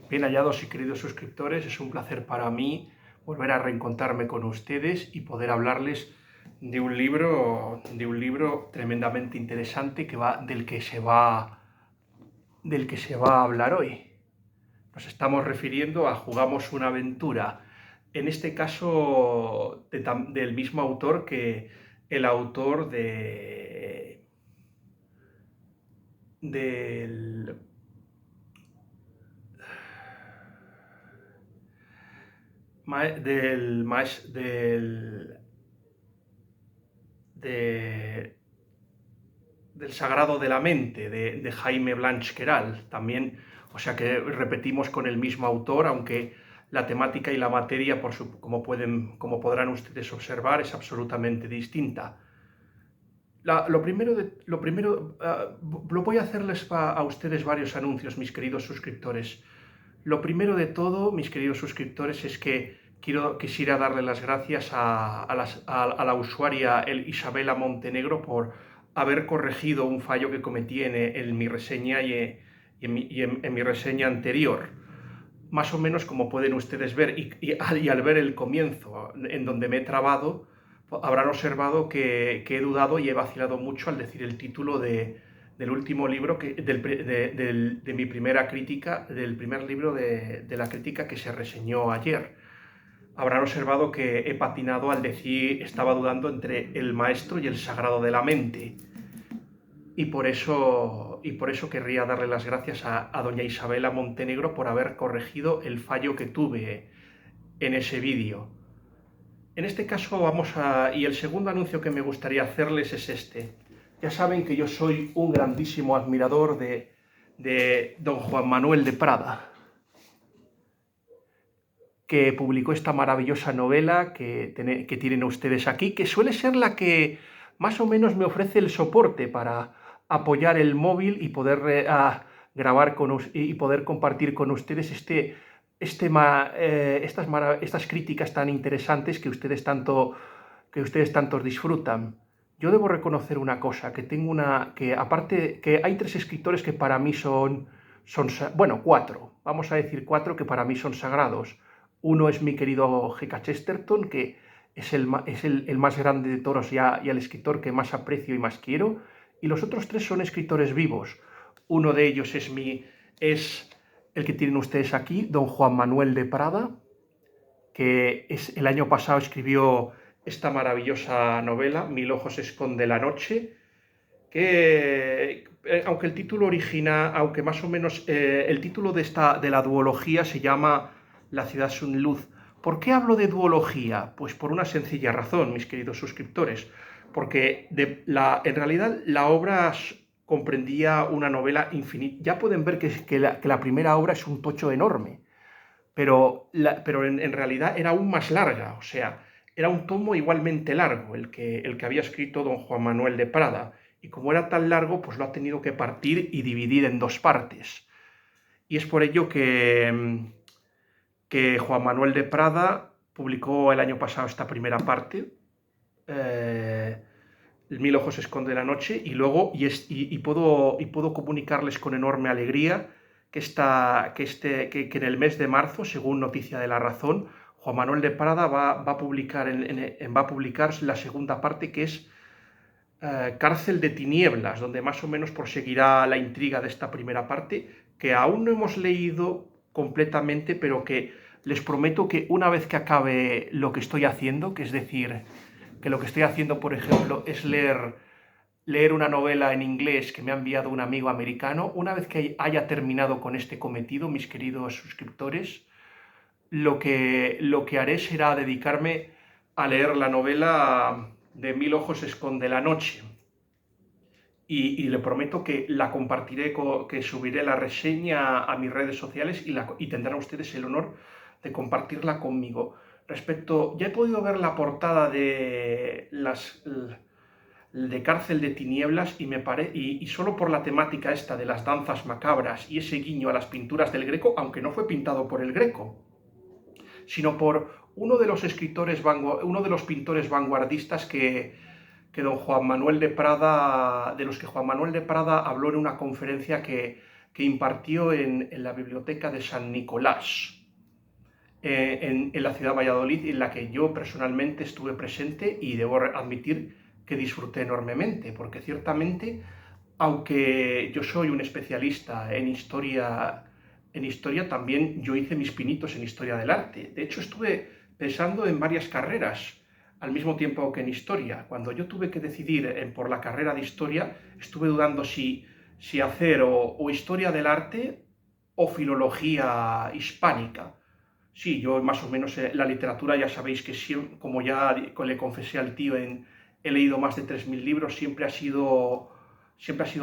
Bien hallados y queridos suscriptores, es un placer para mí volver a reencontrarme con ustedes y poder hablarles de un libro tremendamente interesante del que se va a hablar hoy. Nos estamos refiriendo a Jugamos una aventura, en este caso del mismo autor que el autor del del, maes- del, de- del Sagrado de la Mente, de Jaime Blanch Queralt, también, o sea que repetimos con el mismo autor, aunque la temática y la materia, como podrán ustedes observar, es absolutamente distinta. Lo voy a hacerles a ustedes varios anuncios, mis queridos suscriptores. Lo primero de todo, mis queridos suscriptores, es que quisiera darle las gracias a la usuaria Isabela Montenegro por haber corregido un fallo que cometí en mi reseña en mi reseña anterior. Más o menos como pueden ustedes ver, y al ver el comienzo en donde me he trabado, habrán observado que he dudado y he vacilado mucho al decir el título del último libro, de mi primera crítica, del primer libro de la crítica que se reseñó ayer. Habrán observado que he patinado al decir, estaba dudando entre el maestro y el sagrado de la mente. Y por eso querría darle las gracias a doña Isabela Montenegro por haber corregido el fallo que tuve en ese vídeo. En este caso y el segundo anuncio que me gustaría hacerles es este. Ya saben que yo soy un grandísimo admirador de don Juan Manuel de Prada, que publicó esta maravillosa novela que tienen ustedes aquí, que suele ser la que más o menos me ofrece el soporte para apoyar el móvil y poder grabar y poder compartir con ustedes estas críticas tan interesantes que ustedes tantos disfrutan. Yo debo reconocer una cosa, que aparte que hay tres escritores que para mí bueno, cuatro, vamos a decir cuatro que para mí son sagrados. Uno es mi querido G.K. Chesterton, que es el más grande de todos y el escritor que más aprecio y más quiero. Y los otros tres son escritores vivos. Uno de ellos es el que tienen ustedes aquí, don Juan Manuel de Prada, que el año pasado escribió esta maravillosa novela, Mil ojos esconde la noche, que aunque el título aunque más o menos el título de la duología se llama La ciudad sin luz. ¿Por qué hablo de duología? Pues por una sencilla razón, mis queridos suscriptores, porque en realidad la obra comprendía una novela infinita. Ya pueden ver que la primera obra es un tocho enorme, pero en realidad era aún más larga, o sea, era un tomo igualmente largo el que había escrito don Juan Manuel de Prada, y como era tan largo, pues lo ha tenido que partir y dividir en dos partes. Y es por ello que Juan Manuel de Prada publicó el año pasado esta primera parte, Mil ojos esconde la noche, y luego, puedo comunicarles con enorme alegría que en el mes de marzo, según Noticia de la Razón, Juan Manuel de Prada va a publicar la segunda parte, que es Cárcel de Tinieblas, donde más o menos proseguirá la intriga de esta primera parte, que aún no hemos leído completamente, pero que les prometo que una vez que acabe lo que estoy haciendo, que es decir, que lo que estoy haciendo, por ejemplo, es leer una novela en inglés que me ha enviado un amigo americano, una vez que haya terminado con este cometido, mis queridos suscriptores, lo que haré será dedicarme a leer la novela de Mil ojos esconde la noche. Y le prometo que la compartiré, que subiré la reseña a mis redes sociales y tendrán ustedes el honor de compartirla conmigo. Ya he podido ver la portada de Cárcel de Tinieblas y solo por la temática esta de las danzas macabras y ese guiño a las pinturas del Greco, aunque no fue pintado por el Greco, sino por uno de los pintores vanguardistas de los que Juan Manuel de Prada habló en una conferencia que que impartió en la biblioteca de San Nicolás, en la ciudad de Valladolid, en la que yo personalmente estuve presente y debo admitir que disfruté enormemente, porque ciertamente, aunque yo soy un especialista en historia también yo hice mis pinitos en historia del arte. De hecho, estuve pensando en varias carreras al mismo tiempo que en historia. Cuando yo tuve que decidir por la carrera de historia, estuve dudando si hacer o historia del arte o filología hispánica. Sí, yo más o menos la literatura, ya sabéis que como ya le confesé al tío, he leído más de 3000 libros, siempre ha sido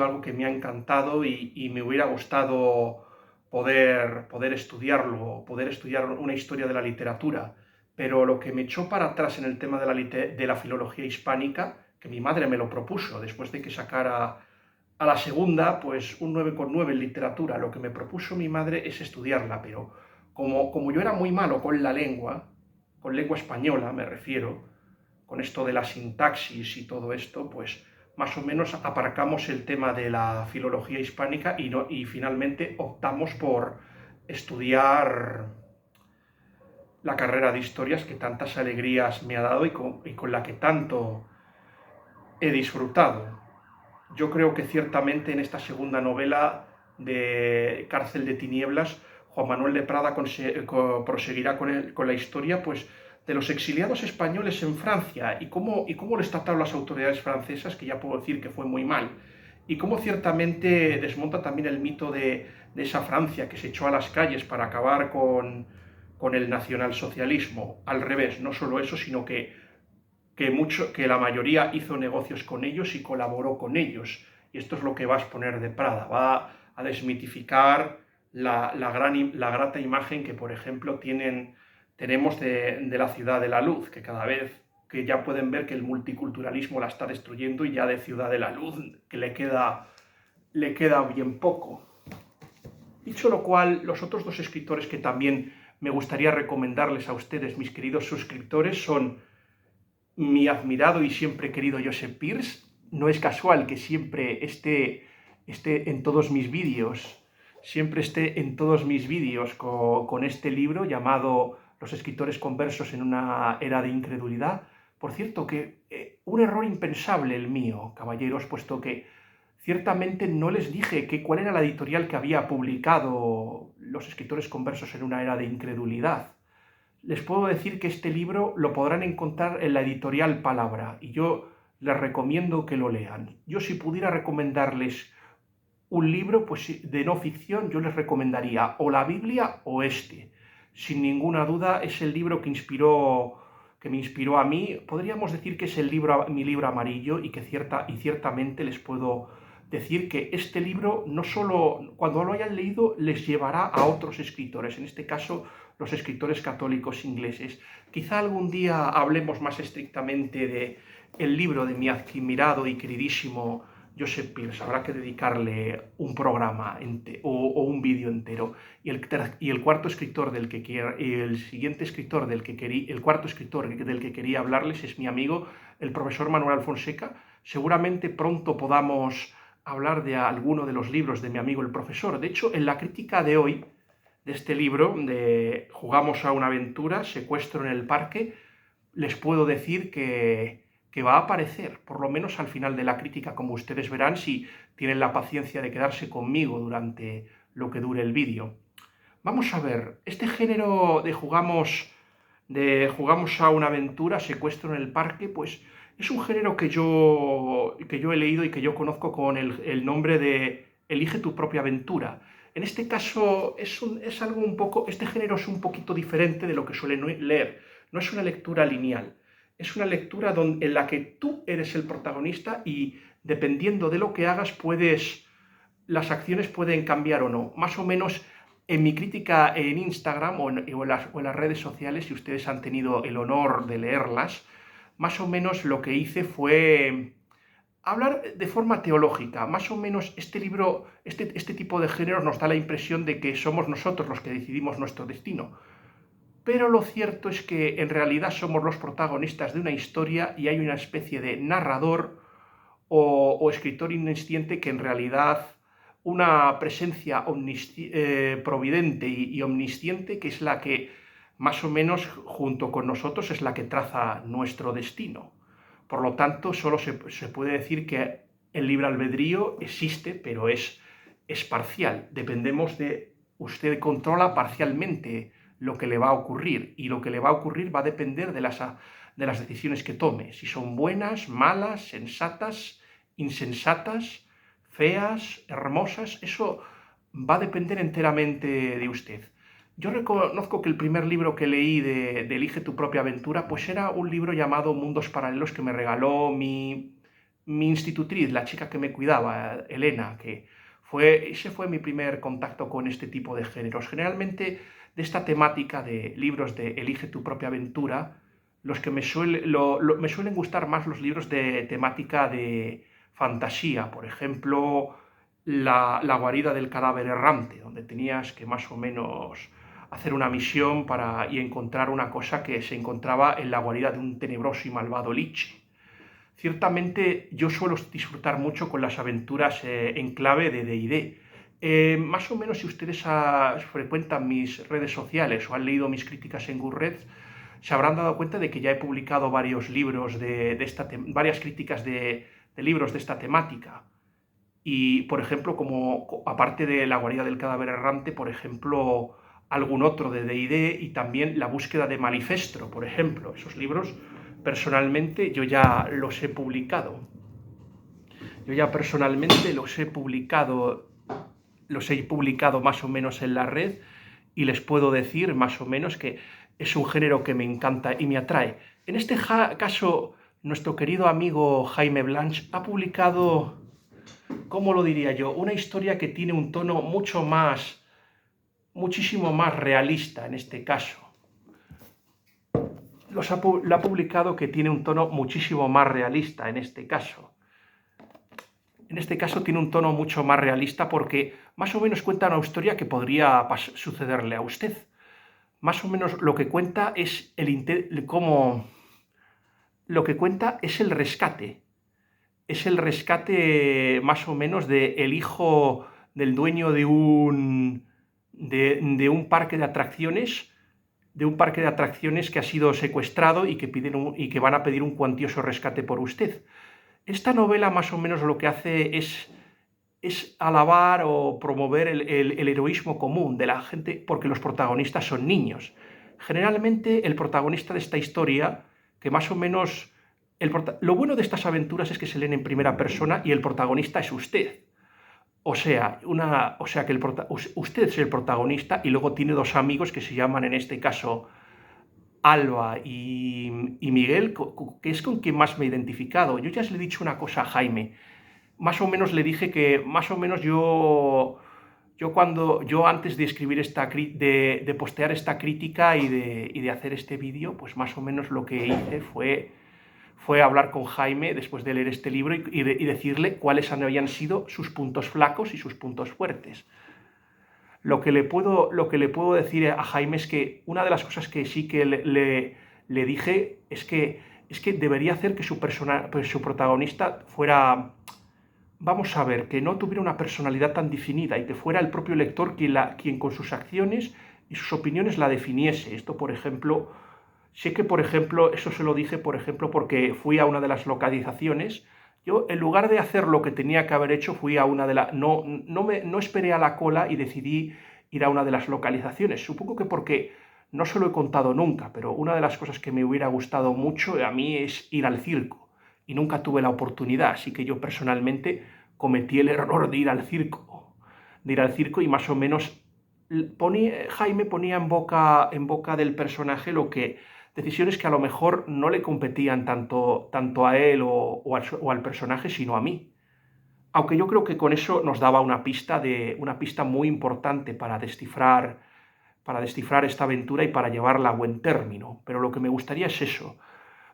algo que me ha encantado y me hubiera gustado poder estudiarlo, poder estudiar una historia de la literatura. Pero lo que me echó para atrás en el tema de la filología hispánica, que mi madre me lo propuso después de que sacara a la segunda, pues un 9,9 en literatura. Lo que me propuso mi madre es estudiarla, pero como yo era muy malo con lengua española me refiero, con esto de la sintaxis y todo esto, pues más o menos aparcamos el tema de la filología hispánica y finalmente optamos por estudiar la carrera de historias que tantas alegrías me ha dado y con la que tanto he disfrutado. Yo creo que ciertamente en esta segunda novela de Cárcel de Tinieblas, Juan Manuel de Prada proseguirá con la historia, pues, de los exiliados españoles en Francia y cómo les trataron las autoridades francesas, que ya puedo decir que fue muy mal, y cómo ciertamente desmonta también el mito de esa Francia que se echó a las calles para acabar con el nacionalsocialismo. Al revés, no solo eso, sino que la mayoría hizo negocios con ellos y colaboró con ellos. Y esto es lo que va a exponer de Prada, va a desmitificar la grata imagen que, por ejemplo, tenemos de la ciudad de la luz, que cada vez que ya pueden ver que el multiculturalismo la está destruyendo y ya de ciudad de la luz que le queda bien poco. Dicho lo cual, los otros dos escritores que también me gustaría recomendarles a ustedes, mis queridos suscriptores, son mi admirado y siempre querido Joseph Pearce. No es casual que siempre esté en todos mis vídeos, con este libro llamado Los escritores conversos en una era de incredulidad. Por cierto, que un error impensable el mío, caballeros, puesto que ciertamente no les dije cuál era la editorial que había publicado Los escritores conversos en una era de incredulidad. Les puedo decir que este libro lo podrán encontrar en la editorial Palabra y yo les recomiendo que lo lean. Yo, si pudiera recomendarles un libro pues, de no ficción, yo les recomendaría o la Biblia o este. Sin ninguna duda es el libro que me inspiró a mí. Podríamos decir que es mi libro amarillo y ciertamente les puedo decir que este libro no solo cuando lo hayan leído les llevará a otros escritores, en este caso los escritores católicos ingleses. Quizá algún día hablemos más estrictamente del libro de mi admirado y queridísimo Joseph Pearce. Habrá que dedicarle un programa o un vídeo entero. Y el cuarto escritor el cuarto escritor del que quería hablarles es mi amigo, el profesor Manuel Fonseca. Seguramente pronto podamos hablar de alguno de los libros de mi amigo el profesor. De hecho, en la crítica de hoy, de este libro, de Jugamos a una aventura, Secuestro en el parque, les puedo decir que va a aparecer, por lo menos al final de la crítica, como ustedes verán si tienen la paciencia de quedarse conmigo durante lo que dure el vídeo. Vamos a ver, este género de jugamos a una aventura, Secuestro en el parque, pues es un género que yo he leído y que yo conozco con el nombre de Elige tu propia aventura. En este caso es algo este género es un poquito diferente de lo que suelen leer. No es una lectura lineal, es una lectura en la que tú eres el protagonista y dependiendo de lo que hagas las acciones pueden cambiar o no. Más o menos en mi crítica en Instagram o en las redes sociales, si ustedes han tenido el honor de leerlas, más o menos lo que hice fue hablar de forma teológica. Más o menos este libro, este tipo de géneros nos da la impresión de que somos nosotros los que decidimos nuestro destino. Pero lo cierto es que en realidad somos los protagonistas de una historia y hay una especie de narrador o escritor omnisciente que en realidad una presencia providente y omnisciente, que es la que más o menos junto con nosotros es la que traza nuestro destino. Por lo tanto, solo se puede decir que el libre albedrío existe, pero es parcial. Dependemos de... Usted controla parcialmente lo que le va a ocurrir, y lo que le va a ocurrir va a depender de las decisiones que tome, si son buenas, malas, sensatas, insensatas, feas, hermosas. Eso va a depender enteramente de usted. Yo reconozco que el primer libro que leí de Elige tu propia aventura, pues era un libro llamado Mundos Paralelos, que me regaló mi institutriz, la chica que me cuidaba, Elena, ese fue mi primer contacto con este tipo de géneros. Generalmente, de esta temática de libros de Elige tu propia aventura, los que me suelen gustar más los libros de temática de fantasía. Por ejemplo, la guarida del cadáver errante, donde tenías que más o menos hacer una misión y encontrar una cosa que se encontraba en la guarida de un tenebroso y malvado lich. Ciertamente yo suelo disfrutar mucho con las aventuras en clave de D&D. Más o menos, si ustedes frecuentan mis redes sociales o han leído mis críticas en Goodreads, se habrán dado cuenta de que ya he publicado varios libros varias críticas de libros de esta temática. Y, por ejemplo, aparte de La guarida del cadáver errante, por ejemplo, algún otro de D&D, y también La búsqueda de Malifestro, por ejemplo. Esos libros, personalmente, yo ya los he publicado. Los he publicado más o menos en la red, y les puedo decir más o menos que es un género que me encanta y me atrae. En este caso, nuestro querido amigo Jaime Blanch ha publicado, ¿cómo lo diría yo?, una historia que tiene un tono muchísimo más realista en este caso. La ha publicado que tiene un tono muchísimo más realista en este caso. En este caso tiene un tono mucho más realista porque más o menos cuenta una historia que podría sucederle a usted. Más o menos lo que cuenta es el rescate. Es el rescate más o menos del hijo del dueño de un parque de atracciones, que ha sido secuestrado y que van a pedir un cuantioso rescate por usted. Esta novela más o menos lo que hace es alabar o promover el heroísmo común de la gente, porque los protagonistas son niños. Generalmente el protagonista de esta historia, que más o menos... Lo bueno de estas aventuras es que se leen en primera persona y el protagonista es usted. O sea que usted es el protagonista, y luego tiene dos amigos que se llaman, en este caso, Alba y Miguel, que es con quien más me he identificado. Yo ya le he dicho una cosa a Jaime. Más o menos le dije que más o menos yo antes de escribir de postear esta crítica y de hacer este vídeo, pues más o menos lo que hice fue hablar con Jaime después de leer este libro y decirle cuáles habían sido sus puntos flacos y sus puntos fuertes. Lo que le puedo decir a Jaime es que una de las cosas que sí que le dije es que debería hacer que su protagonista fuera, vamos a ver, que no tuviera una personalidad tan definida, y que fuera el propio lector quien con sus acciones y sus opiniones la definiese. Esto, por ejemplo, sé que, por ejemplo, eso se lo dije, por ejemplo, porque fui a una de las localizaciones. Yo, en lugar de hacer lo que tenía que haber hecho, fui a una de las... No esperé a la cola y decidí ir a una de las localizaciones. Supongo que porque no se lo he contado nunca, pero una de las cosas que me hubiera gustado mucho a mí es ir al circo, y nunca tuve la oportunidad, así que yo personalmente cometí el error de ir al circo. Y más o menos Jaime ponía en boca del personaje decisiones que a lo mejor no le competían tanto a él o al personaje, sino a mí. Aunque yo creo que con eso nos daba una pista muy importante para descifrar esta aventura y para llevarla a buen término. Pero lo que me gustaría es eso,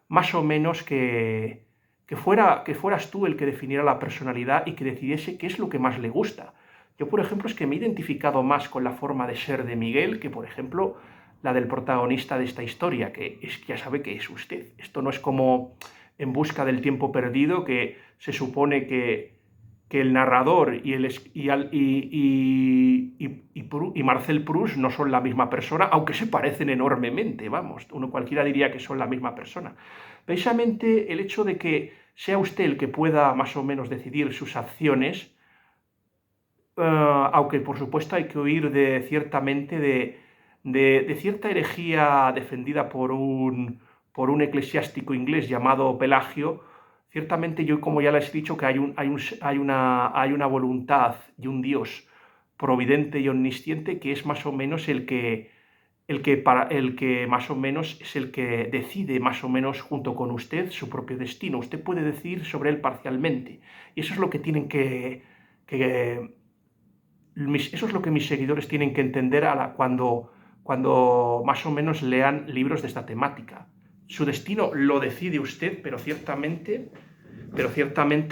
más o menos que fueras tú el que definiera la personalidad y que decidiese qué es lo que más le gusta. Yo, por ejemplo, es que me he identificado más con la forma de ser de Miguel que, por ejemplo, la del protagonista de esta historia, que ya sabe que es usted. Esto no es como En busca del tiempo perdido, que se supone que que el narrador y Marcel Proust no son la misma persona, aunque se parecen enormemente, vamos, cualquiera diría que son la misma persona. Precisamente el hecho de que sea usted el que pueda más o menos decidir sus acciones, aunque por supuesto hay que huir ciertamente de cierta herejía defendida por un eclesiástico inglés llamado Pelagio. Ciertamente yo, como ya les he dicho, que hay una voluntad y un Dios providente y omnisciente que es más o menos el que más o menos es el que decide más o menos junto con usted su propio destino. Usted puede decidir sobre él parcialmente. Y eso es lo que tienen eso es lo que mis seguidores tienen que entender cuando más o menos lean libros de esta temática. Su destino lo decide usted, pero ciertamente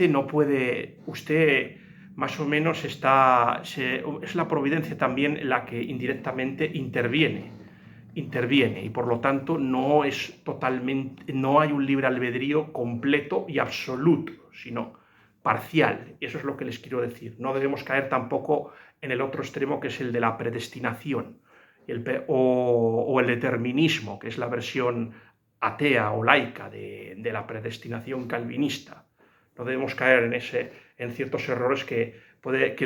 no puede, usted más o menos es la providencia también la que indirectamente interviene y por lo tanto no hay un libre albedrío completo y absoluto, sino parcial. Y eso es lo que les quiero decir. No debemos caer tampoco en el otro extremo, que es el de la predestinación o el determinismo, que es la versión atea o laica de la predestinación calvinista. No debemos caer en ciertos errores que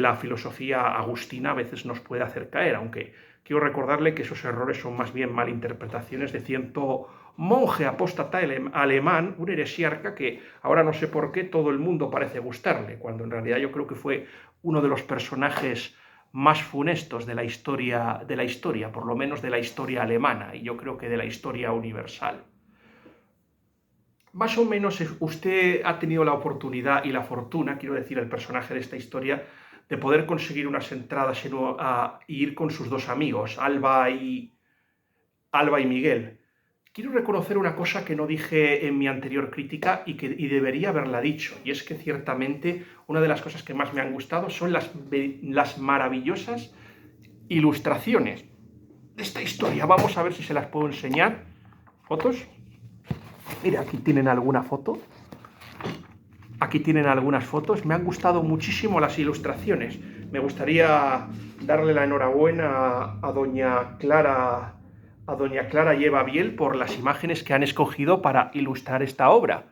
la filosofía agustina a veces nos puede hacer caer, aunque quiero recordarle que esos errores son más bien malinterpretaciones de cierto monje apóstata alemán, un heresiarca que ahora no sé por qué todo el mundo parece gustarle, cuando en realidad yo creo que fue uno de los personajes más funestos de la historia, por lo menos de la historia alemana, y yo creo que de la historia universal. Más o menos usted ha tenido la oportunidad y la fortuna, quiero decir, el personaje de esta historia, de poder conseguir unas entradas y ir con sus dos amigos, Alba y Miguel. Quiero reconocer una cosa que no dije en mi anterior crítica y debería haberla dicho, y es que ciertamente una de las cosas que más me han gustado son las maravillosas ilustraciones de esta historia. Vamos a ver si se las puedo enseñar. ¿Fotos? Mira, aquí tienen alguna foto. Aquí tienen algunas fotos. Me han gustado muchísimo las ilustraciones. Me gustaría darle la enhorabuena a doña Clara y Eva Biel por las imágenes que han escogido para ilustrar esta obra.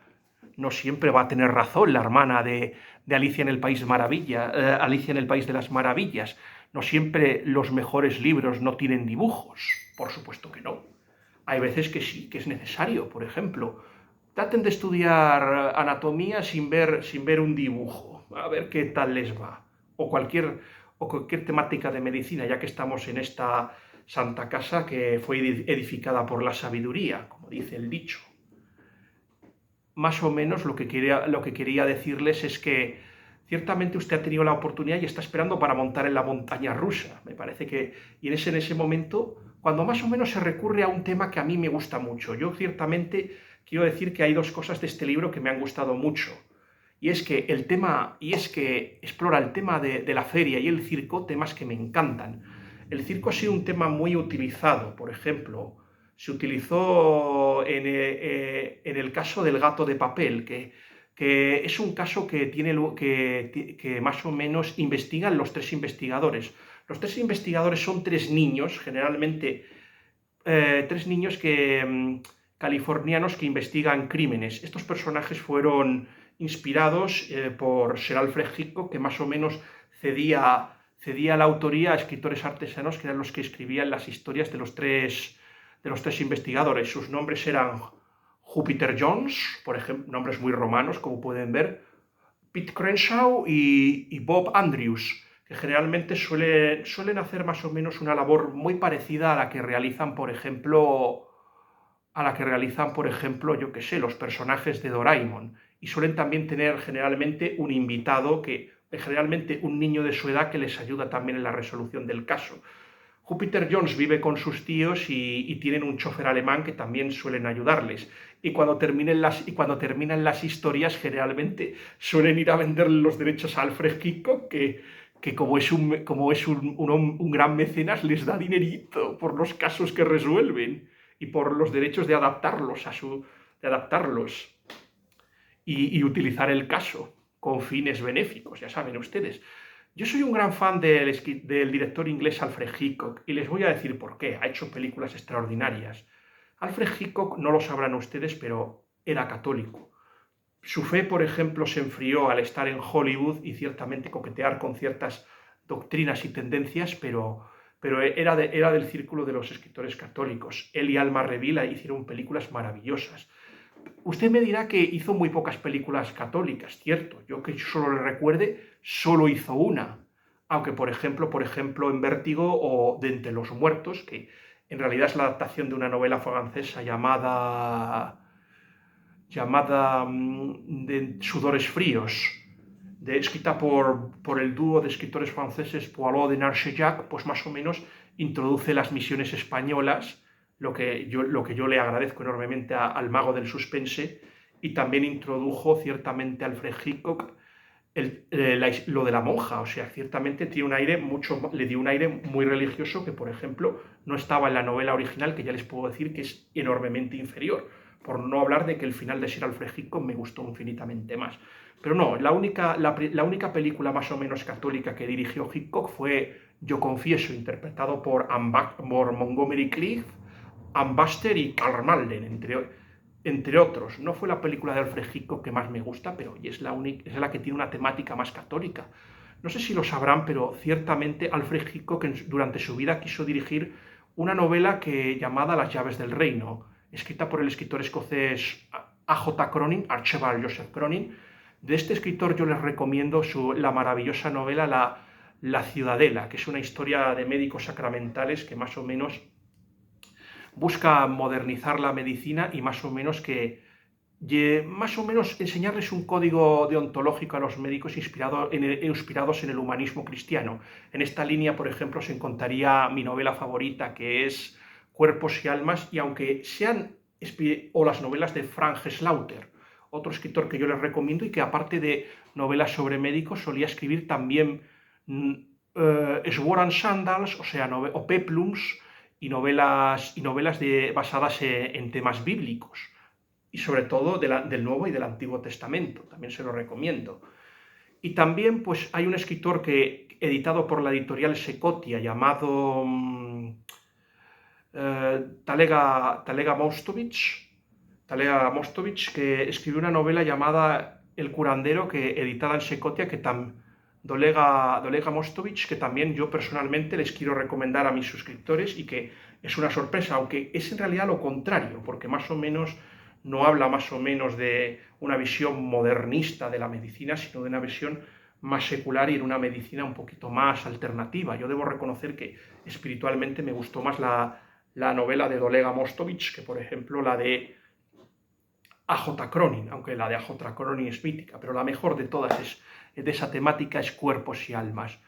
No siempre va a tener razón la hermana de Alicia en el País Alicia en el País de las Maravillas. No siempre los mejores libros no tienen dibujos. Por supuesto que no. Hay veces que sí, que es necesario. Por ejemplo, traten de estudiar anatomía sin ver un dibujo, a ver qué tal les va. O cualquier temática de medicina, ya que estamos en esta santa casa que fue edificada por la sabiduría, como dice el dicho. Más o menos lo que quería decirles es que ciertamente usted ha tenido la oportunidad y está esperando para montar en la montaña rusa. Me parece que, y en ese momento, cuando más o menos se recurre a un tema que a mí me gusta mucho. Yo ciertamente quiero decir que hay dos cosas de este libro que me han gustado mucho. Y es que explora el tema de la feria y el circo, temas que me encantan. El circo ha sido un tema muy utilizado, por ejemplo, se utilizó en el caso del gato de papel, que es un caso que más o menos investigan los tres investigadores. Los tres investigadores son tres niños, generalmente tres niños californianos que investigan crímenes. Estos personajes fueron inspirados por Sir Alfred Hitchcock, que más o menos cedía la autoría a escritores artesanos que eran los que escribían las historias de los tres investigadores. Sus nombres eran Jupiter Jones, por ejemplo, nombres muy romanos, como pueden ver, Pete Crenshaw y Bob Andrews, que generalmente suelen hacer más o menos una labor muy parecida a la que realizan, por ejemplo, yo qué sé, los personajes de Doraemon. Y suelen también tener generalmente un invitado, generalmente un niño de su edad, que les ayuda también en la resolución del caso. Jupiter Jones vive con sus tíos y tienen un chofer alemán que también suelen ayudarles. Y cuando terminan las historias, generalmente suelen ir a vender los derechos a Alfred Hitchcock, que como es un gran mecenas, les da dinerito por los casos que resuelven y por los derechos de adaptarlos y utilizar el caso. con fines benéficos, ya saben ustedes. Yo soy un gran fan del director inglés Alfred Hitchcock y les voy a decir por qué. Ha hecho películas extraordinarias. Alfred Hitchcock, no lo sabrán ustedes, pero era católico. Su fe, por ejemplo, se enfrió al estar en Hollywood y ciertamente coquetear con ciertas doctrinas y tendencias, pero era del círculo de los escritores católicos. Él y Alma Revilla hicieron películas maravillosas. Usted me dirá que hizo muy pocas películas católicas, cierto. Yo que solo le recuerde, solo hizo una. Aunque, por ejemplo, en Vértigo o De entre los muertos, que en realidad es la adaptación de una novela francesa llamada de Sudores Fríos, escrita por el dúo de escritores franceses Poirot de Narcejac, pues más o menos introduce las misiones españolas, lo que yo le agradezco enormemente al mago del suspense, y también introdujo ciertamente Alfred Hitchcock lo de la monja, o sea, ciertamente le dio un aire muy religioso que, por ejemplo, no estaba en la novela original, que ya les puedo decir que es enormemente inferior, por no hablar de que el final de Sir Alfred Hitchcock me gustó infinitamente más. Pero no, la única película más o menos católica que dirigió Hitchcock fue Yo confieso, interpretado por Montgomery Clift, Ann Buster y Karl Malden, entre otros. No fue la película de Alfred Hitchcock que más me gusta, pero es la que tiene una temática más católica. No sé si lo sabrán, pero ciertamente Alfred Hitchcock durante su vida quiso dirigir una novela llamada Las llaves del reino, escrita por el escritor escocés A.J. Cronin, Archibald Joseph Cronin. De este escritor yo les recomiendo la maravillosa novela La Ciudadela, que es una historia de médicos sacramentales que más o menos busca modernizar la medicina y más o menos enseñarles un código deontológico a los médicos inspirados en el humanismo cristiano. En esta línea, por ejemplo, se encontraría mi novela favorita, que es Cuerpos y almas, y aunque o las novelas de Frank Slaughter, otro escritor que yo les recomiendo y que aparte de novelas sobre médicos solía escribir también Sword and Sandals, o Peplums, y novelas basadas en temas bíblicos, y sobre todo del Nuevo y del Antiguo Testamento. También se lo recomiendo. Y también pues, hay un escritor editado por la editorial Secotia, llamado Talega Mostovich, que escribió una novela llamada El curandero, editada en Secotia, Dolega Mostovich, que también yo personalmente les quiero recomendar a mis suscriptores, y que es una sorpresa, aunque es en realidad lo contrario, porque más o menos no habla más o menos de una visión modernista de la medicina, sino de una visión más secular y en una medicina un poquito más alternativa. Yo debo reconocer que espiritualmente me gustó más la novela de Dolega Mostovich que, por ejemplo, la de A.J. Cronin, aunque la de A.J. Cronin es mítica, pero la mejor de todas de esa temática es Cuerpos y almas.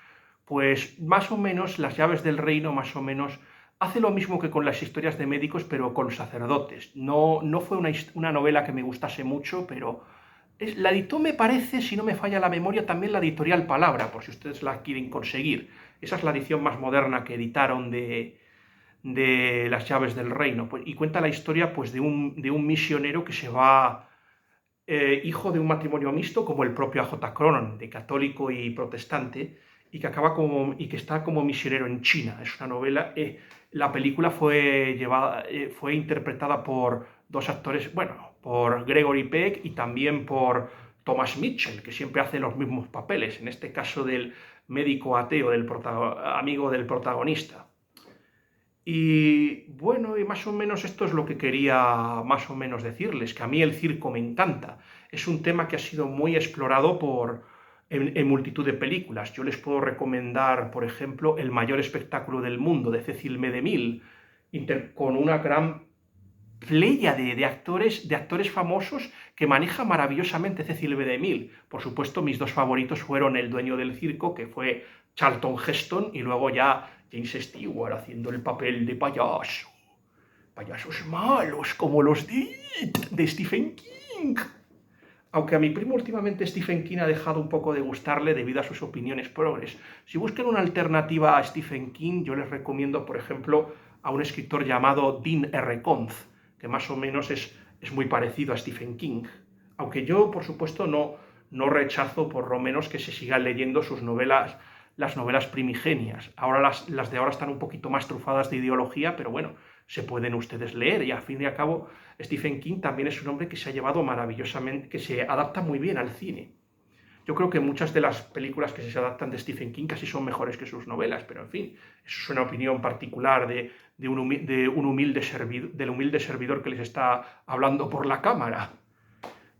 Pues más o menos Las llaves del reino más o menos hace lo mismo que con las historias de médicos, pero con sacerdotes. No fue una novela que me gustase mucho, pero la editó, me parece, si no me falla la memoria, también la editorial Palabra, por si ustedes la quieren conseguir. Esa es la edición más moderna que editaron de Las llaves del reino, pues, y cuenta la historia pues, de un misionero que se va, hijo de un matrimonio mixto, como el propio A.J. Cronin, de católico y protestante, y que está como misionero en China. Es una novela. La película fue interpretada por dos actores, bueno, por Gregory Peck y también por Thomas Mitchell, que siempre hace los mismos papeles, en este caso del médico ateo, amigo del protagonista. Y bueno, y más o menos esto es lo que quería más o menos decirles, que a mí el circo me encanta. Es un tema que ha sido muy explorado en multitud de películas. Yo les puedo recomendar, por ejemplo, El mayor espectáculo del mundo, de Cecil B. DeMille, con una gran playa de actores famosos que maneja maravillosamente Cecil B. DeMille. Por supuesto, mis dos favoritos fueron El dueño del circo, que fue Charlton Heston, y luego ya James Stewart haciendo el papel de payaso. Payasos malos, como los de Stephen King. Aunque a mi primo últimamente Stephen King ha dejado un poco de gustarle debido a sus opiniones progres. Si buscan una alternativa a Stephen King, yo les recomiendo, por ejemplo, a un escritor llamado Dean R. Conz, que más o menos es muy parecido a Stephen King. Aunque yo, por supuesto, no rechazo por lo menos que se sigan leyendo sus novelas, las novelas primigenias. Ahora las de ahora están un poquito más trufadas de ideología, pero bueno, se pueden ustedes leer, y al fin y al cabo Stephen King también es un hombre que se ha llevado maravillosamente, que se adapta muy bien al cine. Yo creo que muchas de las películas que se adaptan de Stephen King casi son mejores que sus novelas, pero en fin, eso es una opinión particular del humilde servidor que les está hablando por la cámara.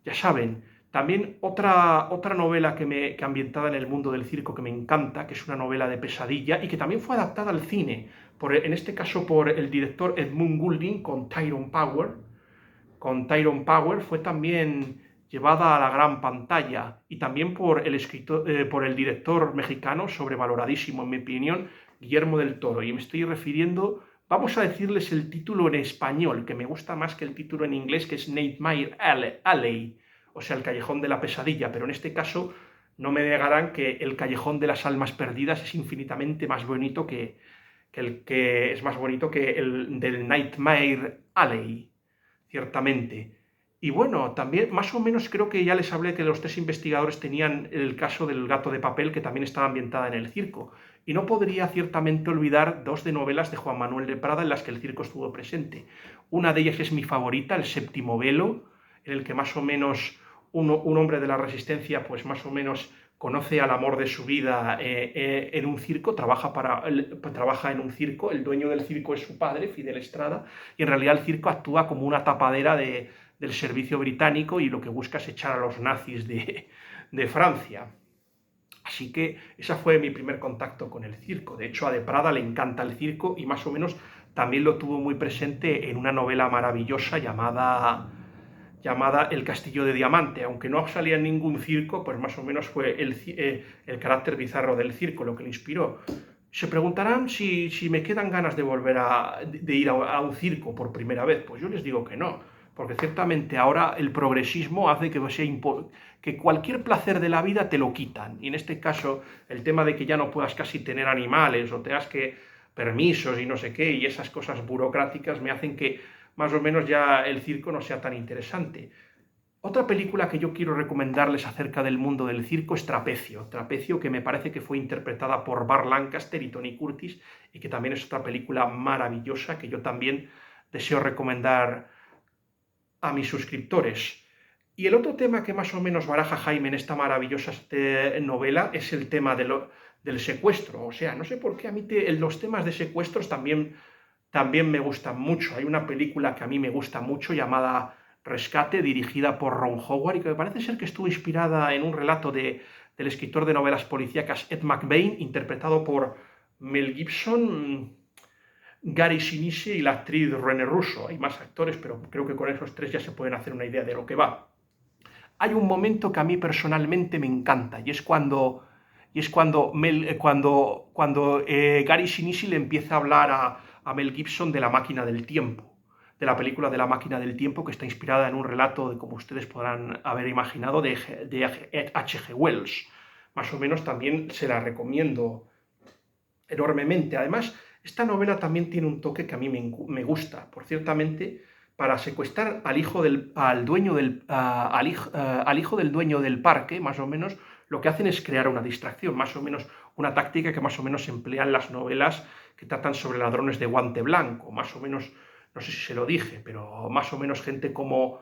Ya saben, también otra novela que ambientada en el mundo del circo que me encanta, que es una novela de pesadilla y que también fue adaptada al cine, en este caso por el director Edmund Goulding con Tyrone Power. Con Tyrone Power fue también llevada a la gran pantalla, y también por el director mexicano, sobrevaloradísimo en mi opinión, Guillermo del Toro. Y me estoy refiriendo, vamos a decirles el título en español, que me gusta más que el título en inglés, que es Nightmare Alley, o sea, el callejón de la pesadilla, pero en este caso no me negarán que el callejón de las almas perdidas es infinitamente más bonito que el del Nightmare Alley, ciertamente. Y bueno, también más o menos creo que ya les hablé que los tres investigadores tenían el caso del gato de papel, que también estaba ambientada en el circo. Y no podría ciertamente olvidar dos de novelas de Juan Manuel de Prada en las que el circo estuvo presente. Una de ellas es mi favorita, El séptimo velo, en el que más o menos un hombre de la resistencia pues más o menos conoce al amor de su vida en un circo, trabaja en un circo, el dueño del circo es su padre, Fidel Estrada, y en realidad el circo actúa como una tapadera del servicio británico, y lo que busca es echar a los nazis de Francia. Así que ese fue mi primer contacto con el circo. De hecho, a De Prada le encanta el circo y más o menos también lo tuvo muy presente en una novela maravillosa llamada El Castillo de Diamante. Aunque no salía en ningún circo, pues más o menos fue el carácter bizarro del circo lo que le inspiró. Se preguntarán si me quedan ganas de volver de ir a un circo por primera vez. Pues yo les digo que no, porque ciertamente ahora el progresismo hace que cualquier placer de la vida te lo quitan. Y en este caso, el tema de que ya no puedas casi tener animales o tengas que permisos y no sé qué, y esas cosas burocráticas me hacen que más o menos ya el circo no sea tan interesante. Otra película que yo quiero recomendarles acerca del mundo del circo es Trapecio. Trapecio, que me parece que fue interpretada por Burt Lancaster y Tony Curtis, y que también es otra película maravillosa que yo también deseo recomendar a mis suscriptores. Y el otro tema que más o menos baraja Jaime en esta maravillosa novela es el tema del secuestro. O sea, no sé por qué a mí los temas de secuestros también me gustan mucho. Hay una película que a mí me gusta mucho llamada Rescate, dirigida por Ron Howard, y que me parece ser que estuvo inspirada en un relato del escritor de novelas policíacas Ed McBain, interpretado por Mel Gibson, Gary Sinise y la actriz René Russo. Hay más actores, pero creo que con esos tres ya se pueden hacer una idea de lo que va. Hay un momento que a mí personalmente me encanta, y es cuando Gary Sinise le empieza a hablar a Mel Gibson de La máquina del tiempo, de la película de La máquina del tiempo, que está inspirada en un relato, como ustedes podrán haber imaginado, de H.G. Wells. Más o menos también se la recomiendo enormemente. Además, esta novela también tiene un toque que a mí me gusta. Por ciertamente, para secuestrar al hijo del dueño del parque, más o menos, lo que hacen es crear una distracción, más o menos una táctica que más o menos se emplea en las novelas que tratan sobre ladrones de guante blanco. Más o menos, no sé si se lo dije, pero más o menos gente como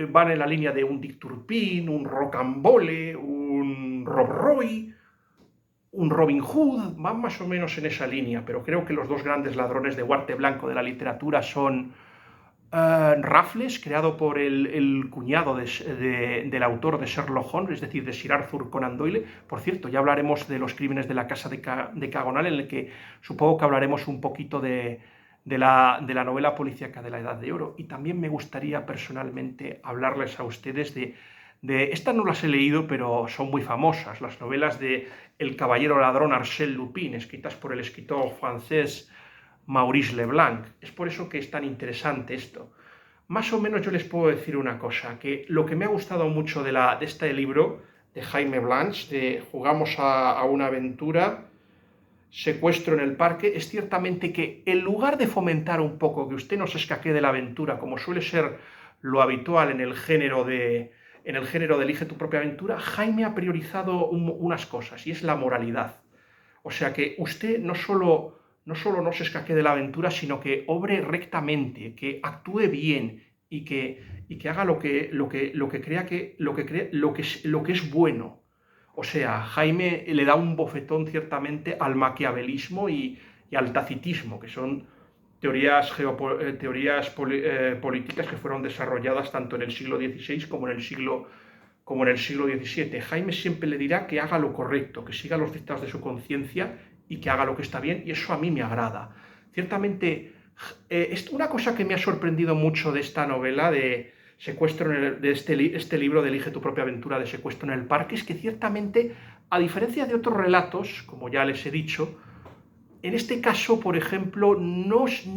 van en la línea de un Dick Turpin, un Rocambole, un Rob Roy, un Robin Hood, van más o menos en esa línea, pero creo que los dos grandes ladrones de guante blanco de la literatura son Raffles, creado por el cuñado del autor de Sherlock Holmes, es decir, de Sir Arthur Conan Doyle. Por cierto, ya hablaremos de los crímenes de la casa de Cagonal, en el que supongo que hablaremos un poquito de la novela policíaca de la Edad de Oro. Y también me gustaría personalmente hablarles a ustedes estas no las he leído, pero son muy famosas, las novelas de El caballero ladrón Arsène Lupin, escritas por el escritor francés Maurice Leblanc. Es por eso que es tan interesante esto. Más o menos yo les puedo decir una cosa, que lo que me ha gustado mucho de este libro de Jaime Blanch, de Jugamos a una aventura, Secuestro en el parque, es ciertamente que en lugar de fomentar un poco que usted no se escaquee de la aventura, como suele ser lo habitual en el género en el género de Elige tu propia aventura, Jaime ha priorizado unas cosas, y es la moralidad. O sea que usted no solo no se escaquee de la aventura, sino que obre rectamente, que actúe bien y que haga lo que crea lo que es bueno. O sea, Jaime le da un bofetón ciertamente al maquiavelismo y al tacitismo, que son teorías políticas que fueron desarrolladas tanto en el siglo XVI como en el siglo XVII. Jaime siempre le dirá que haga lo correcto, que siga los dictados de su conciencia y que haga lo que está bien, y eso a mí me agrada. Ciertamente, una cosa que me ha sorprendido mucho de esta novela de secuestro de este libro de Elige tu propia aventura de secuestro en el parque, es que ciertamente, a diferencia de otros relatos, como ya les he dicho, en este caso, por ejemplo, no es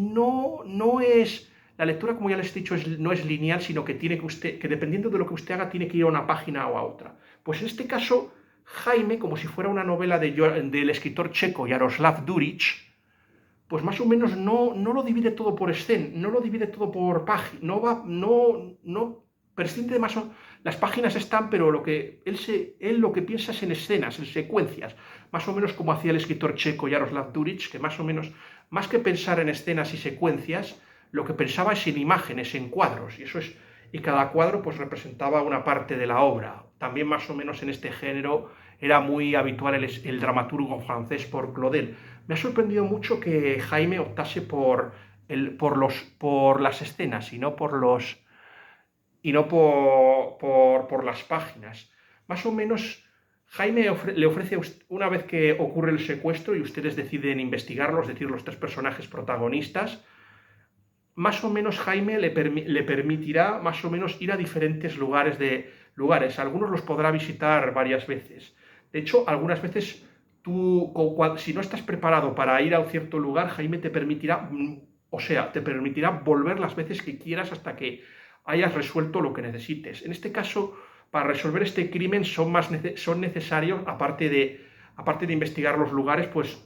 la lectura, como ya les he dicho, no es lineal, sino que que dependiendo de lo que usted haga, tiene que ir a una página o a otra. Pues en este caso, Jaime, como si fuera una novela del escritor checo Jaroslav Duric, pues más o menos no lo divide todo por escena, no lo divide todo por página, no prescinde más o las páginas están, pero él lo que piensa es en escenas, en secuencias, más o menos como hacía el escritor checo Jaroslav Duric, que más o menos, más que pensar en escenas y secuencias, lo que pensaba es en imágenes, en cuadros, y cada cuadro pues representaba una parte de la obra. También más o menos en este género era muy habitual el dramaturgo francés por Claudel. Me ha sorprendido mucho que Jaime optase por las escenas y no por las páginas. Más o menos, Jaime le ofrece, una vez que ocurre el secuestro y ustedes deciden investigarlo, es decir, los tres personajes protagonistas, más o menos Jaime le permitirá más o menos ir a diferentes lugares. Algunos los podrá visitar varias veces. De hecho, algunas veces si no estás preparado para ir a un cierto lugar, Jaime te permitirá, te permitirá volver las veces que quieras hasta que hayas resuelto lo que necesites. En este caso, para resolver este crimen son necesarios, aparte de investigar los lugares, pues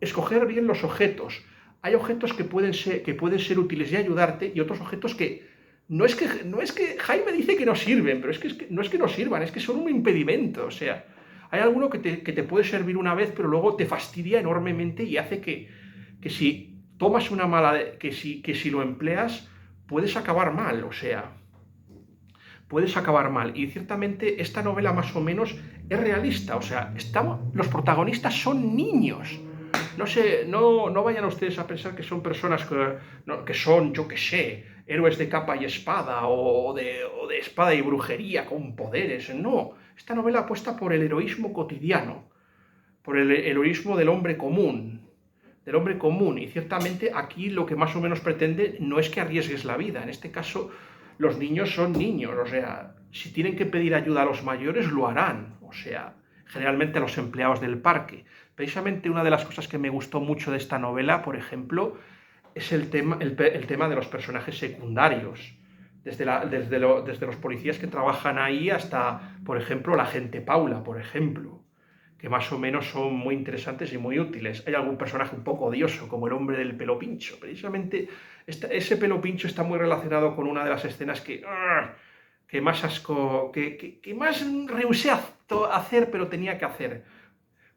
escoger bien los objetos. Hay objetos que pueden ser útiles y ayudarte, y otros objetos que no es que Jaime dice que no sirven, pero no es que no sirvan, es que son un impedimento. O sea, hay alguno que te puede servir una vez, pero luego te fastidia enormemente y hace que si tomas una que si lo empleas, puedes acabar mal. O sea, puedes acabar mal. Y ciertamente esta novela más o menos es realista. O sea, los protagonistas son niños. No vayan ustedes a pensar que son personas que son, yo qué sé, héroes de capa y espada o de espada y brujería con poderes. No, esta novela apuesta por el heroísmo cotidiano, por el heroísmo del hombre común. Y ciertamente aquí lo que más o menos pretende no es que arriesgues la vida. En este caso, los niños son niños. O sea, si tienen que pedir ayuda a los mayores, lo harán. O sea, generalmente a los empleados del parque. Precisamente una de las cosas que me gustó mucho de esta novela, por ejemplo, es el tema de los personajes secundarios. Desde los policías que trabajan ahí hasta, por ejemplo, la agente Paula, por ejemplo, que más o menos son muy interesantes y muy útiles. Hay algún personaje un poco odioso, como el hombre del pelo pincho. Precisamente ese pelo pincho está muy relacionado con una de las escenas que más asco, que más rehusé hacer, pero tenía que hacer.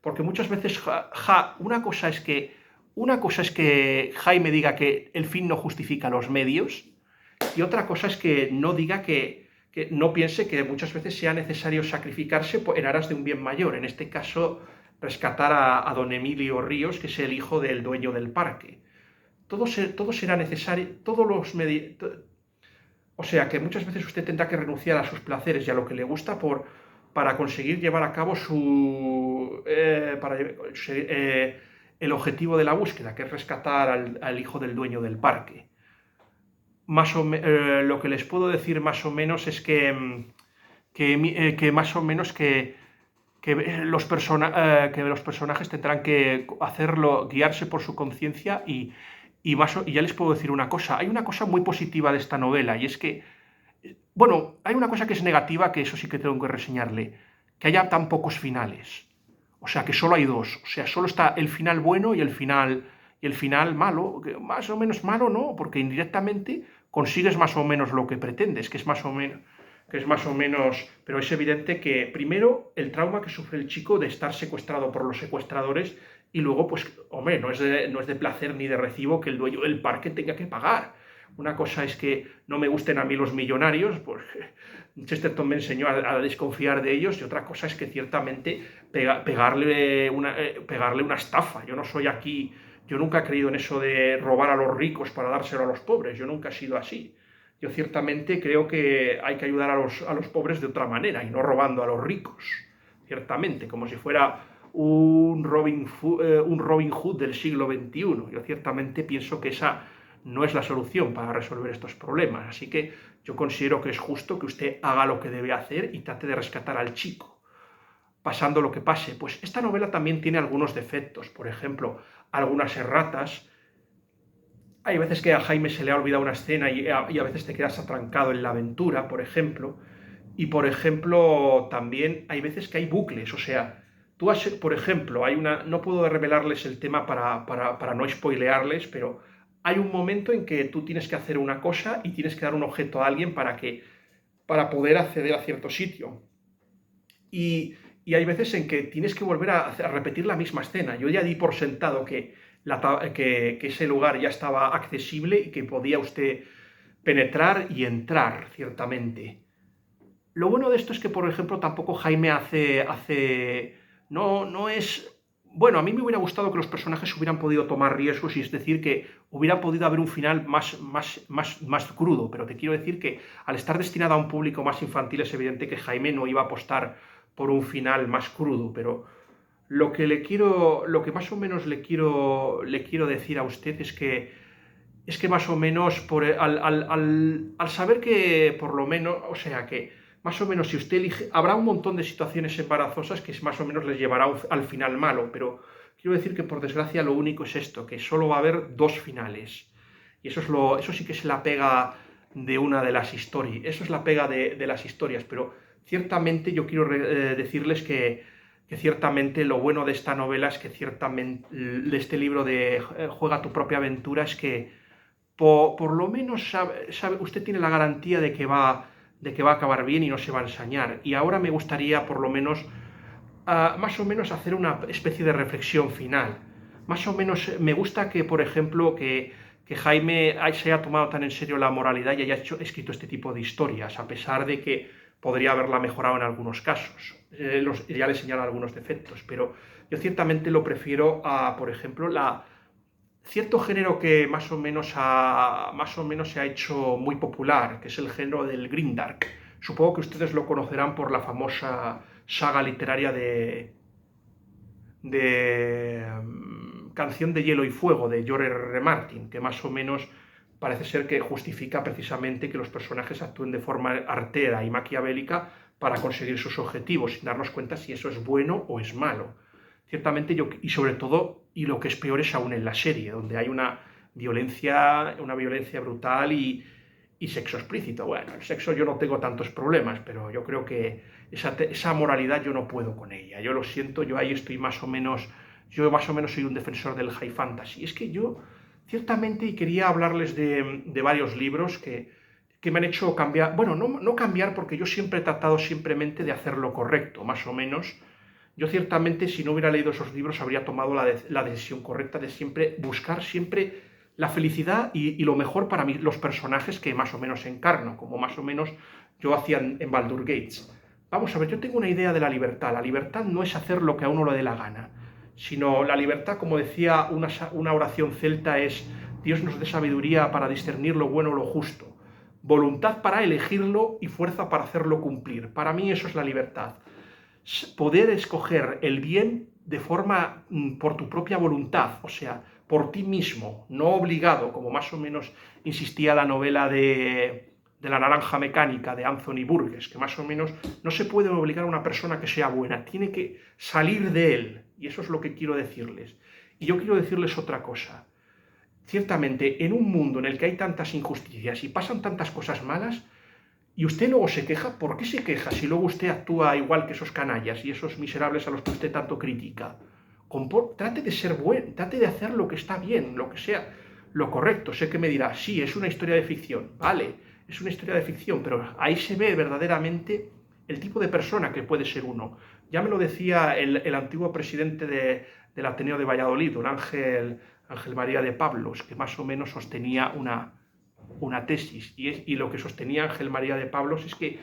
Porque muchas veces una cosa es que Jaime diga que el fin no justifica los medios, y otra cosa es que no diga que no piense que muchas veces sea necesario sacrificarse en aras de un bien mayor. En este caso, rescatar a don Emilio Ríos, que es el hijo del dueño del parque. Todo será necesario, o sea que muchas veces usted tendrá que renunciar a sus placeres y a lo que le gusta para conseguir llevar a cabo el objetivo de la búsqueda, que es rescatar al hijo del dueño del parque. Lo que les puedo decir más o menos es que más o menos que los personajes tendrán que guiarse por su conciencia y ya les puedo decir una cosa. Hay una cosa muy positiva de esta novela, y es que, bueno, hay una cosa que es negativa, que eso sí que tengo que reseñarle, que haya tan pocos finales. O sea, que solo hay dos. O sea, solo está el final bueno y el final malo. Que más o menos malo no, porque indirectamente consigues más o menos lo que pretendes, que es más o menos que es más o menos, pero es evidente que primero el trauma que sufre el chico de estar secuestrado por los secuestradores y luego, pues, hombre, no es de placer ni de recibo que el dueño del parque tenga que pagar. Una cosa es que no me gusten a mí los millonarios, pues Chesterton me enseñó a desconfiar de ellos, y otra cosa es que ciertamente pegarle una estafa. Yo no soy aquí, yo nunca he creído en eso de robar a los ricos para dárselo a los pobres, yo nunca he sido así. Yo ciertamente creo que hay que ayudar a los pobres de otra manera y no robando a los ricos, ciertamente, como si fuera un Robin Hood del siglo XXI. Yo ciertamente pienso que esa no es la solución para resolver estos problemas. Así que yo considero que es justo que usted haga lo que debe hacer y trate de rescatar al chico, pasando lo que pase. Pues esta novela también tiene algunos defectos, por ejemplo, algunas erratas. Hay veces que a Jaime se le ha olvidado una escena y a veces te quedas atrancado en la aventura, por ejemplo. Y, por ejemplo, también hay veces que hay bucles, o sea, tú has, por ejemplo, no puedo revelarles el tema para no spoilearles, pero hay un momento en que tú tienes que hacer una cosa y tienes que dar un objeto a alguien para poder acceder a cierto sitio. Y hay veces en que tienes que volver a repetir la misma escena. Yo ya di por sentado que ese lugar ya estaba accesible y que podía usted penetrar y entrar, ciertamente. Lo bueno de esto es que, por ejemplo, tampoco Jaime no es... Bueno, a mí me hubiera gustado que los personajes hubieran podido tomar riesgos, y es decir, que hubiera podido haber un final más crudo, pero te quiero decir que al estar destinado a un público más infantil es evidente que Jaime no iba a apostar por un final más crudo, pero lo que más o menos le quiero decir a usted es que más o menos al saber que por lo menos, o sea que más o menos si usted elige, habrá un montón de situaciones embarazosas que más o menos les llevará al final malo, pero quiero decir que por desgracia lo único es esto, que solo va a haber dos finales. Y eso sí que es la pega de una de las historias, eso es la pega de las historias, pero ciertamente yo quiero decirles que ciertamente lo bueno de esta novela es que ciertamente de este libro de Juega tu propia aventura es que por lo menos usted tiene la garantía de que va a acabar bien y no se va a ensañar. Y ahora me gustaría por lo menos, más o menos hacer una especie de reflexión final. Más o menos me gusta que, por ejemplo, que Jaime se haya tomado tan en serio la moralidad y haya escrito este tipo de historias, a pesar de que podría haberla mejorado en algunos casos. Ya le señalo algunos defectos, pero yo ciertamente lo prefiero a, por ejemplo, cierto género que más o menos se ha hecho muy popular, que es el género del grimdark. Supongo que ustedes lo conocerán por la famosa saga literaria de Canción de Hielo y Fuego, de George R. R. Martin, que más o menos parece ser que justifica precisamente que los personajes actúen de forma artera y maquiavélica para conseguir sus objetivos, sin darnos cuenta si eso es bueno o es malo. Ciertamente y sobre todo, y lo que es peor es aún en la serie, donde hay una violencia brutal y sexo explícito. Bueno, el sexo yo no tengo tantos problemas, pero yo creo que esa moralidad yo no puedo con ella. Yo lo siento, yo ahí estoy yo más o menos soy un defensor del high fantasy. Es que yo, ciertamente, y quería hablarles de varios libros que me han hecho cambiar, bueno, no cambiar, porque yo siempre he tratado simplemente de hacer lo correcto, más o menos. Yo ciertamente, si no hubiera leído esos libros, habría tomado la decisión correcta de siempre buscar siempre la felicidad y lo mejor para mí, los personajes que más o menos encarno, como más o menos yo hacía en Baldur's Gates. Vamos a ver, yo tengo una idea de la libertad. La libertad no es hacer lo que a uno le dé la gana, sino la libertad, como decía una oración celta, es Dios nos dé sabiduría para discernir lo bueno o lo justo, voluntad para elegirlo y fuerza para hacerlo cumplir. Para mí eso es la libertad. Poder escoger el bien de forma por tu propia voluntad, o sea, por ti mismo, no obligado, como más o menos insistía la novela de la naranja mecánica de Anthony Burgess, que más o menos no se puede obligar a una persona que sea buena, tiene que salir de él, y eso es lo que quiero decirles. Y yo quiero decirles otra cosa. Ciertamente, en un mundo en el que hay tantas injusticias y pasan tantas cosas malas, y usted luego se queja, ¿por qué se queja si luego usted actúa igual que esos canallas y esos miserables a los que usted tanto critica? Trate de ser buen, trate de hacer lo que está bien, lo que sea lo correcto. Sé que me dirá, sí, es una historia de ficción, vale, es una historia de ficción, pero ahí se ve verdaderamente el tipo de persona que puede ser uno. Ya me lo decía el antiguo presidente del Ateneo de Valladolid, don Ángel María de Pablos, que más o menos sostenía una tesis, y lo que sostenía Ángel María de Pablos es que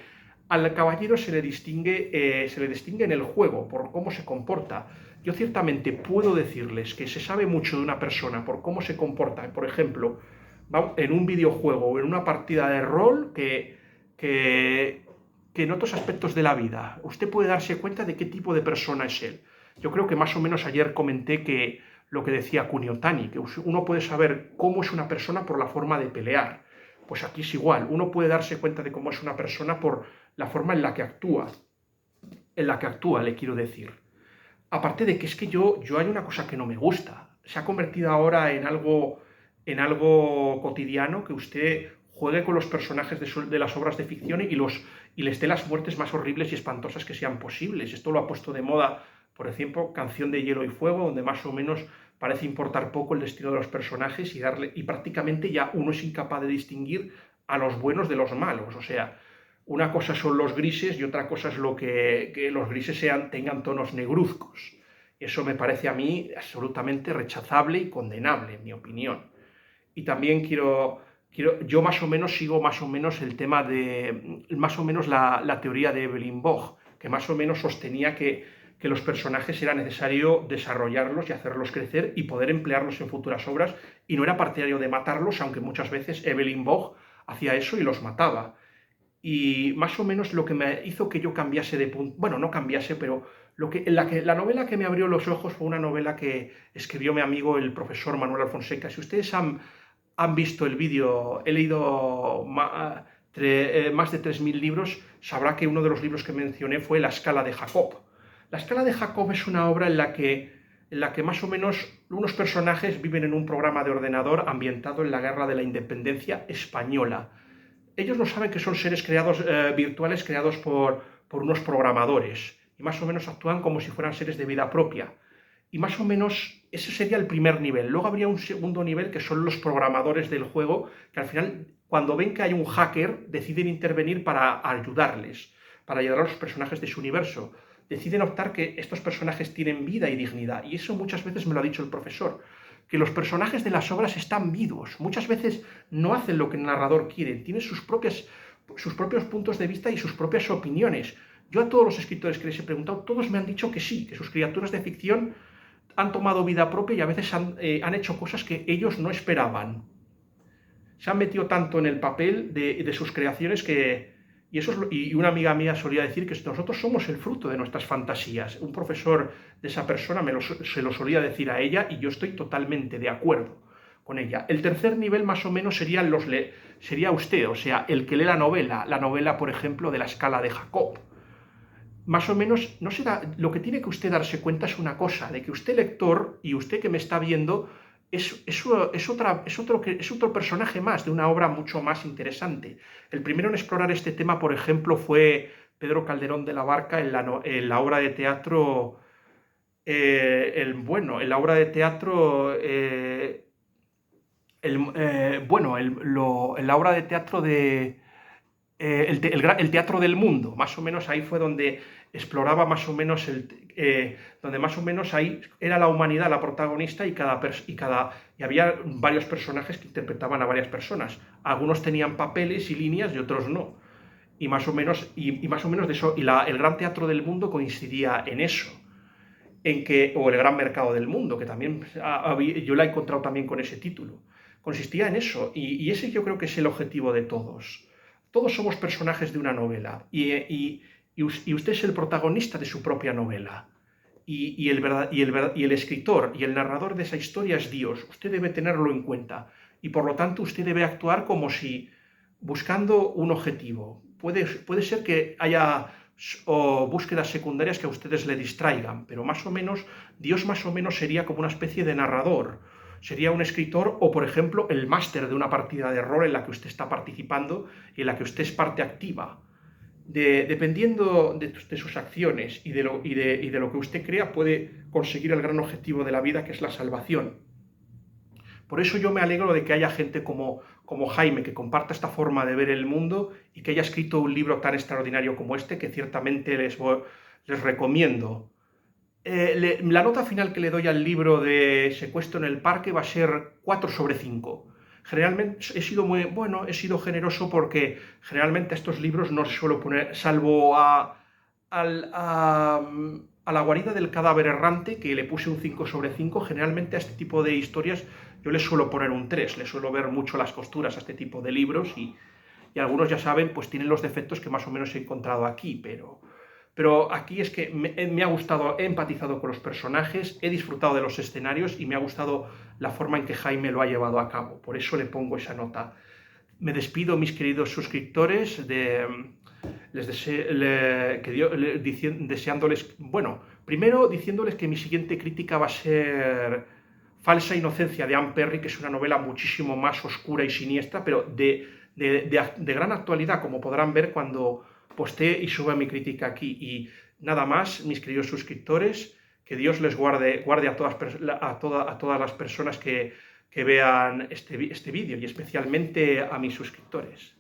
al caballero se le distingue en el juego, por cómo se comporta. Yo ciertamente puedo decirles que se sabe mucho de una persona por cómo se comporta, por ejemplo, en un videojuego o en una partida de rol, que en otros aspectos de la vida. Usted puede darse cuenta de qué tipo de persona es él. Yo creo que más o menos ayer comenté que lo que decía Kunio Tani, que uno puede saber cómo es una persona por la forma de pelear. Pues aquí es igual, uno puede darse cuenta de cómo es una persona por la forma en la que actúa, le quiero decir. Aparte de que es que yo hay una cosa que no me gusta. Se ha convertido ahora en algo cotidiano que usted juegue con los personajes de las obras de ficción y les dé las muertes más horribles y espantosas que sean posibles. Esto lo ha puesto de moda, por ejemplo, Canción de Hielo y Fuego, donde más o menos parece importar poco el destino de los personajes y prácticamente ya uno es incapaz de distinguir a los buenos de los malos. O sea, una cosa son los grises y otra cosa es que los grises tengan tonos negruzcos. Eso me parece a mí absolutamente rechazable y condenable, en mi opinión. Y también yo más o menos sigo más o menos el tema más o menos la teoría de Evelyn Waugh, que más o menos sostenía que los personajes era necesario desarrollarlos y hacerlos crecer y poder emplearlos en futuras obras, y no era partidario de matarlos, aunque muchas veces Evelyn Waugh hacía eso y los mataba. Y más o menos lo que me hizo que yo cambiase de punto, bueno, no cambiase, pero la novela que me abrió los ojos fue una novela que escribió mi amigo el profesor Manuel Alfonseca. Si ustedes han visto el vídeo, he leído más de 3.000 libros, sabrá que uno de los libros que mencioné fue La escala de Jacob. La escala de Jacob es una obra en la que más o menos unos personajes viven en un programa de ordenador ambientado en la Guerra de la Independencia española. Ellos no saben que son seres virtuales creados por unos programadores, y más o menos actúan como si fueran seres de vida propia. Y más o menos ese sería el primer nivel. Luego habría un segundo nivel, que son los programadores del juego, que al final, cuando ven que hay un hacker, deciden intervenir para ayudarles, para ayudar a los personajes de su universo. Deciden optar que estos personajes tienen vida y dignidad, y eso muchas veces me lo ha dicho el profesor, que los personajes de las obras están vivos. Muchas veces no hacen lo que el narrador quiere, tienen sus propios puntos de vista y sus propias opiniones. Yo a todos los escritores que les he preguntado, todos me han dicho que sí, que sus criaturas de ficción han tomado vida propia y a veces han hecho cosas que ellos no esperaban. Se han metido tanto en el papel de sus creaciones y una amiga mía solía decir que nosotros somos el fruto de nuestras fantasías. Un profesor de esa persona se lo solía decir a ella, y yo estoy totalmente de acuerdo con ella. El tercer nivel más o menos sería usted, o sea, el que lee la novela, por ejemplo, de La escala de Jacob. Más o menos, no será, lo que tiene que usted darse cuenta es una cosa, de que usted lector y usted que me está viendo es otro personaje más de una obra mucho más interesante. El primero en explorar este tema, por ejemplo, fue Pedro Calderón de la Barca en la obra de teatro, en la obra de teatro, en la obra de teatro de el Teatro del Mundo. Más o menos ahí fue donde exploraba más o menos donde más o menos ahí era la humanidad la protagonista, y había varios personajes que interpretaban a varias personas. Algunos tenían papeles y líneas y otros no. Y más o menos de eso, el Gran Teatro del Mundo coincidía en eso. O el Gran Mercado del Mundo, que también yo la he encontrado también con ese título. Consistía en eso, y ese yo creo que es el objetivo de todos. Todos somos personajes de una novela, y usted es el protagonista de su propia novela. Y el escritor y el narrador de esa historia es Dios. Usted debe tenerlo en cuenta. Y por lo tanto usted debe actuar como si buscando un objetivo. Puede ser que haya búsquedas secundarias que a ustedes le distraigan, pero más o menos Dios más o menos sería como una especie de narrador. Sería un escritor, o por ejemplo el máster de una partida de rol en la que usted está participando y en la que usted es parte activa. Dependiendo de sus acciones y de lo que usted crea, puede conseguir el gran objetivo de la vida, que es la salvación. Por eso yo me alegro de que haya gente como Jaime, que comparta esta forma de ver el mundo y que haya escrito un libro tan extraordinario como este, que ciertamente les recomiendo. La nota final que le doy al libro de Secuestro en el Parque va a ser 4 sobre 5. Generalmente he sido muy, bueno, he sido generoso porque generalmente a estos libros no se suelo poner, salvo a la guarida del cadáver errante, que le puse un 5 sobre 5, generalmente a este tipo de historias yo les suelo poner un 3, le suelo ver mucho las costuras a este tipo de libros y algunos ya saben, pues tienen los defectos que más o menos he encontrado aquí, pero aquí es que me ha gustado, he empatizado con los personajes, he disfrutado de los escenarios y me ha gustado la forma en que Jaime lo ha llevado a cabo. Por eso le pongo esa nota. Me despido, mis queridos suscriptores, deseándoles, bueno, primero diciéndoles que mi siguiente crítica va a ser Falsa Inocencia de Anne Perry, que es una novela muchísimo más oscura y siniestra, pero de gran actualidad, como podrán ver cuando postee y suba mi crítica aquí. Y nada más, mis queridos suscriptores, que Dios les guarde a todas las personas que vean este vídeo y especialmente a mis suscriptores.